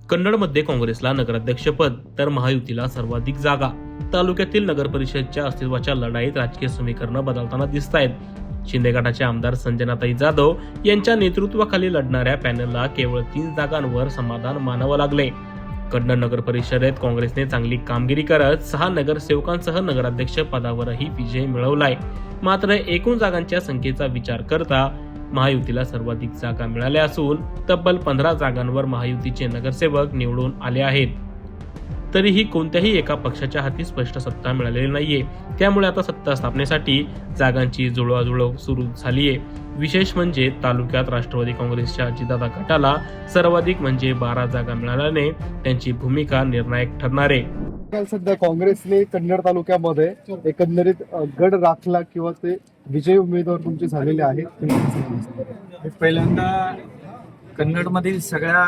कन्नडमध्ये काँग्रेसला नगराध्यक्षपद तर महायुतीला सर्वाधिक जागा. तालुक्यातील नगरपरिषदच्या अस्तित्वाच्या लढाईत राजकीय समीकरणं बदलताना दिसत आहेत. शिंदे गटाचे आमदार संजनाताई जाधव यांच्या नेतृत्वाखाली लढणाऱ्या पॅनलला केवळ 3 जागांवर समाधान मानावं लागले. कन्नड नगर परिषदेत काँग्रेसने चांगली कामगिरी करत 6 नगरसेवकांसह नगराध्यक्ष पदावरही विजय मिळवलाय. मात्र एकूण जागांच्या संख्येचा विचार करता महायुतीला सर्वाधिक जागा मिळाल्या असून तब्बल 15 जागांवर महायुतीचे नगरसेवक निवडून आले आहेत. तरीही कोणत्याही एका पक्षाच्या हाती स्पष्ट सत्ता मिळालेली नाहीये. त्यामुळे आता सत्ता स्थापनेसाठी जागांची जुळवाजुळव सुरू झालीये. विशेष म्हणजे तालुक्यात राष्ट्रवादी काँग्रेसच्या अजितदादा गटाला सर्वाधिक म्हणजे 12 जागा मिळाल्याने त्यांची भूमिका निर्णायक ठरणार आहे. सध्या काँग्रेसने कन्नड तालुक्यामध्ये एकंदरीत गड राखला किंवा ते विजयी उमेदवार तुमचे झालेले आहेत. पहिल्यांदा कन्नडमधील सगळ्या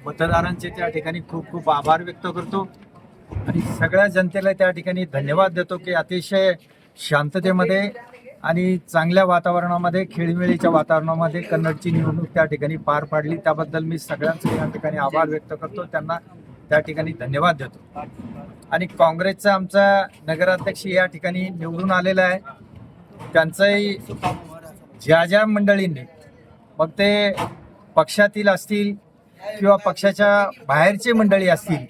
मतदारांचे त्या ठिकाणी खूप खूप आभार व्यक्त करतो आणि सगळ्या जनतेला त्या ठिकाणी धन्यवाद देतो की अतिशय शांततेमध्ये आणि चांगल्या वातावरणामध्ये, खेळीमेळीच्या वातावरणामध्ये कन्नडची निवडणूक त्या ठिकाणी पार पाडली. त्याबद्दल मी सगळ्यांचे या ठिकाणी आभार व्यक्त करतो, त्यांना त्या ठिकाणी धन्यवाद देतो. आणि काँग्रेसचा आमचा नगराध्यक्ष या ठिकाणी निवडून आलेला आहे. त्यांचंही ज्या ज्या मंडळींनी, मग ते पक्षातील असतील किंवा पक्षाच्या बाहेरचे मंडळी असतील,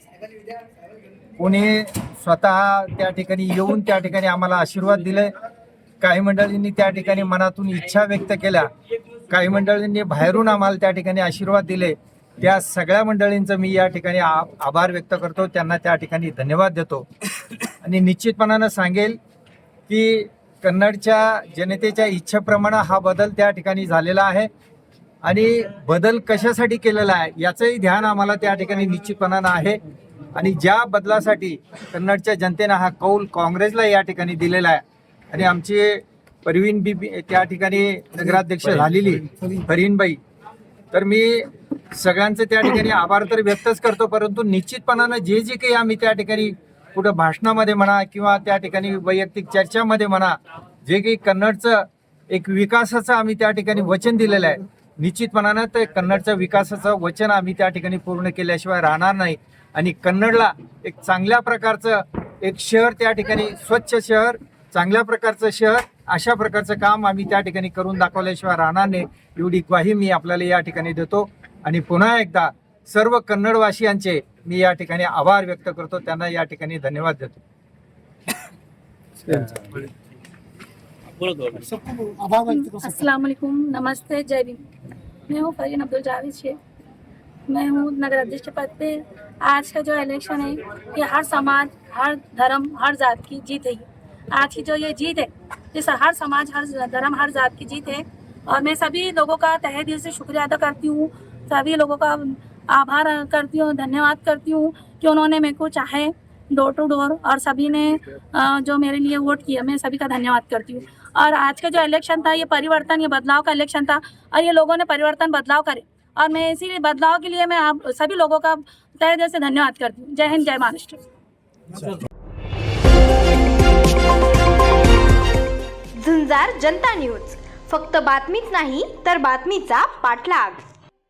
कोणी स्वतः त्या ठिकाणी येऊन त्या ठिकाणी आम्हाला आशीर्वाद दिले. काही मंडळींनी त्या ठिकाणी मनातून इच्छा व्यक्त केल्या, काही मंडळींनी बाहेरून आम्हाला त्या ठिकाणी आशीर्वाद दिले. त्या सगळ्या मंडळींचं मी या ठिकाणी आभार व्यक्त करतो, त्यांना त्या ठिकाणी धन्यवाद देतो. आणि निश्चितपणानं सांगेल की कन्नडच्या जनतेच्या इच्छेप्रमाणे हा बदल त्या ठिकाणी झालेला आहे. आणि बदल कशासाठी केलेला आहे याचंही ध्यान आम्हाला त्या ठिकाणी निश्चितपणानं आहे. आणि ज्या बदलासाठी कन्नडच्या जनतेनं हा कौल काँग्रेसला या ठिकाणी दिलेला आहे. आणि आमची परवीन बीबी त्या ठिकाणी नगराध्यक्ष झालेली परवीनबाई, तर मी सगळ्यांचे त्या ठिकाणी आभार तर व्यक्तच करतो, परंतु निश्चितपणानं जे जे काही आम्ही त्या ठिकाणी कुठं भाषणामध्ये म्हणा किंवा त्या ठिकाणी वैयक्तिक चर्चामध्ये म्हणा, जे काही कन्नडचं एक विकासाचं आम्ही त्या ठिकाणी वचन दिलेलं आहे, निश्चितपणानं ते कन्नडच्या विकासाचं वचन आम्ही त्या ठिकाणी पूर्ण केल्याशिवाय राहणार नाही. आणि कन्नडला एक चांगल्या प्रकारचं एक शहर त्या ठिकाणी, स्वच्छ शहर, चांगल्या प्रकारचं शहर, अशा प्रकारचं काम आम्ही त्या ठिकाणी करून दाखवल्याशिवाय राहणार नाही, एवढी ग्वाही मी आपल्याला या ठिकाणी देतो. आणि पुन्हा एकदा सर्व कन्नडवासियांचे मी या ठिकाणी आभार व्यक्त करतो, त्यांना या ठिकाणी धन्यवाद देतो. अस्सलाम वालेकुम, नमस्ते, जय भीम। मैं हूँ फरीन अब्दुल जावेद शेख, मैं हूँ नगर अध्यक्ष पद पे। आज का जो इलेक्शन है ये हर समाज, हर धर्म, हर जात की जीत है। आज की जो ये जीत है, ये हर समाज, हर धर्म, हर जात की जीत है। और मैं सभी लोगों का तहे दिल से शुक्रिया अदा करती हूँ, सभी लोगों का आभार करती हूँ, धन्यवाद करती हूँ कि उन्होंने मेरे को चाहे डोर टू डोर, और सभी ने जो मेरे लिए वोट किया, मैं सभी का धन्यवाद करती हूँ। और आज का जो इलेक्शन था ये परिवर्तन, ये बदलाव का इलेक्शन था, और ये लोगों ने परिवर्तन बदलाव करे, और मैं इसी बदलाव के लिए मैं आप सभी लोगों का तहे दिल से धन्यवाद करती हूँ। जय हिंद, जय महाराष्ट्र। झुंजार जनता न्यूज, फक्त बातमीच नाही तर बातमीचा पाठलाग.